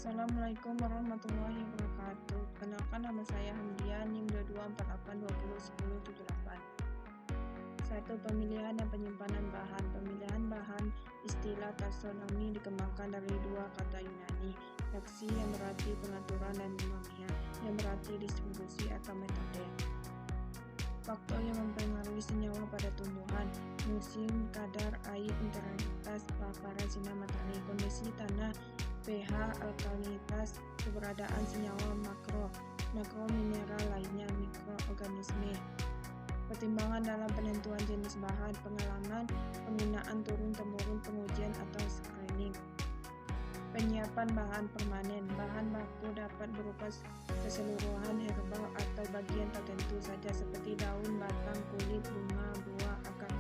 Assalamualaikum warahmatullahi wabarakatuh. Kenalkan, nama saya Hamdia, NIM 2248201078. 1. Pemilihan dan penyimpanan bahan. Pemilihan bahan istilah taksonomi dikembangkan dari dua kata Yunani, taksi yang berarti pengaturan dan nomia yang berarti distribusi atau metode. Faktor yang mempengaruhi senyawa pada tumbuhan: musim, kadar air, intensitas paparan sinar matahari, kondisi tanah, pH, alkalinitas, keberadaan senyawa makro mineral lainnya, mikroorganisme. Pertimbangan dalam penentuan jenis bahan, pengalaman, penggunaan turun-temurun, pengujian atau screening. Penyiapan bahan permanen. Bahan baku dapat berupa keseluruhan herbal atau bagian tertentu saja seperti daun, batang, kulit, bunga, buah, akar,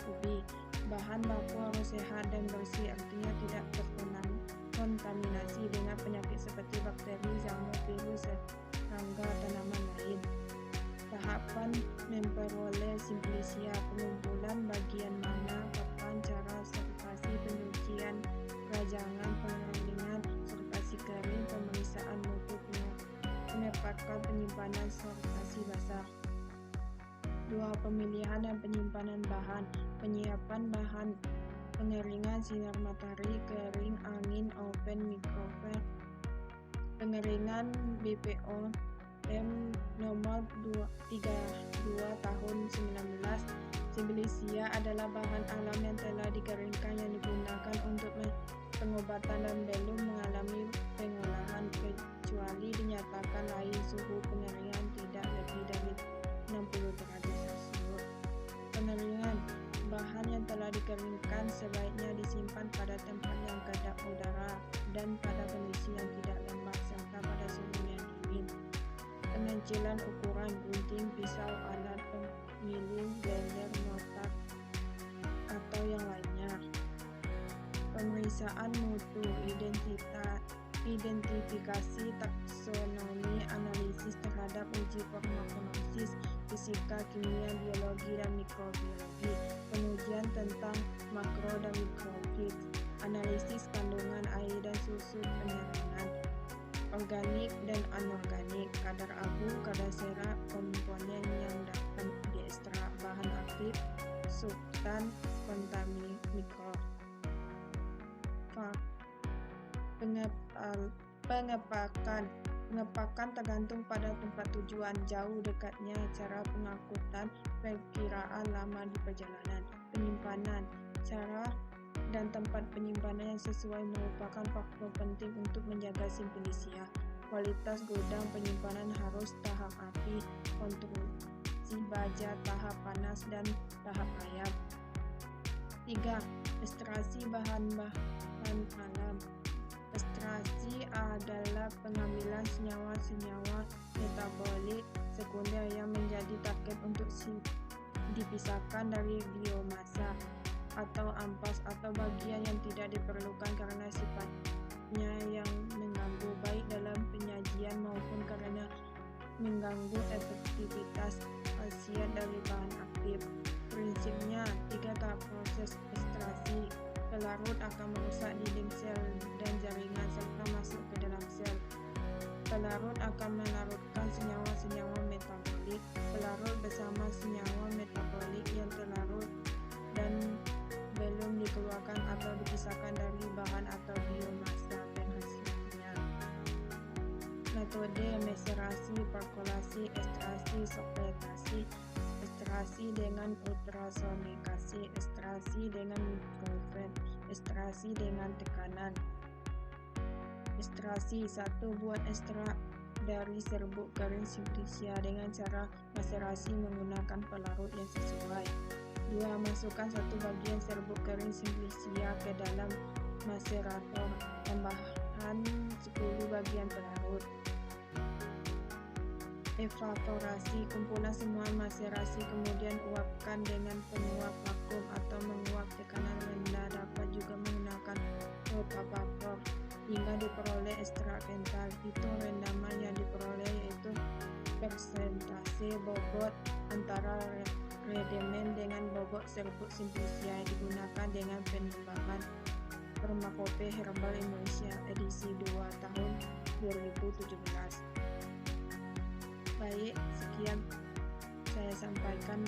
ubi. Bahan baku harus sehat dan bersih, artinya tidak terkontaminasi dengan penyakit seperti bakteri, jamur, virus, serangga, tanaman lain. Tahapan memperoleh Simplicia: pengumpulan bagian mana, kapan, cara, sertifikasi, pencucian, perajangan, pengeringan, sertifikasi kering, pemeriksaan mutu, pengepakan, penyimpanan, sertifikasi basah. 2. Pemilihan dan penyimpanan bahan. Penyiapan bahan, pengeringan, sinar matahari, kering, angin, oven, mikrofon, pengeringan, BPOM nomor 32 tahun 19. Simplicia adalah bahan alam yang telah dikeringkan yang digunakan untuk pengobatan dan belum mengalami pengolahan kecuali dinyatakan lain. Suhu pengeringan tidak lebih dari 60 derajat Celcius. Pengeringan bahan yang telah dikeringkan sebaiknya disimpan pada tempat yang kedap udara dan pada kondisi yang tidak lembab serta pada suhu yang dingin. Pengecilan ukuran: gunting, pisau, alat pemiling, blender, notak, atau yang lainnya. Pemeriksaan mutu, identifikasi taksonomi, analisis terhadap uji farmakognosis, fisika, kimia, biologi, dan mikrobiologi. Pengujian tentang makro dan mikrobit, analisis kandungan air dan susu pengeringan, organik dan anorganik, kadar abu, kadar serat, komponen yang dapat diekstrak, bahan aktif, substan, kontamin, mikro. Pengepakan tergantung pada tempat tujuan, jauh dekatnya, cara pengangkutan, perkiraan lama di perjalanan. Penyimpanan, cara dan tempat penyimpanan yang sesuai merupakan faktor penting untuk menjaga Simplicia. Kualitas gudang penyimpanan harus tahap api, konstruksi baja, tahap panas, dan tahap ayam. 3. Ekstraksi bahan-bahan alam. Ekstraksi adalah pengambilan senyawa-senyawa metabolik sekunder yang menjadi target untuk dipisahkan dari biomasa atau ampas atau bagian yang tidak diperlukan karena sifatnya yang mengganggu baik dalam penyajian maupun karena mengganggu efektivitas khasiat dari bahan aktif. Prinsipnya, 3 tahap proses ekstraksi. Pelarut akan merusak dinding sel dan jaringan serta masuk ke dalam sel. Pelarut akan melarutkan senyawa-senyawa metabolik. Pelarut bersama senyawa metabolik yang terlarut dan belum dikeluarkan atau dipisahkan dari bahan atau biomasa penghasilnya. Metode maserasi, perkolasi, ekstraksi, sortasi, ekstraksi dengan ultrasonikasi, ekstraksi dengan mikrofon, ekstraksi dengan tekanan. Ekstraksi: 1. Buat ekstrak dari serbuk kering Simplicia dengan cara maserasi menggunakan pelarut yang sesuai. 2. Masukkan 1 bagian serbuk kering Simplicia ke dalam maserator, tambahkan 10 bagian pelarut. Evaporasi: kumpulan semua maserasi kemudian uapkan dengan penguap vakum atau menguap tekanan rendah. Dapat juga menggunakan vapor hingga diperoleh ekstrak kental. Hitung rendaman yang diperoleh yaitu persentase bobot antara redemen dengan bobot serbuk Simplicia yang digunakan dengan penerbangan Farmakope Herbal Indonesia edisi 2 tahun Baik, sekian saya sampaikan.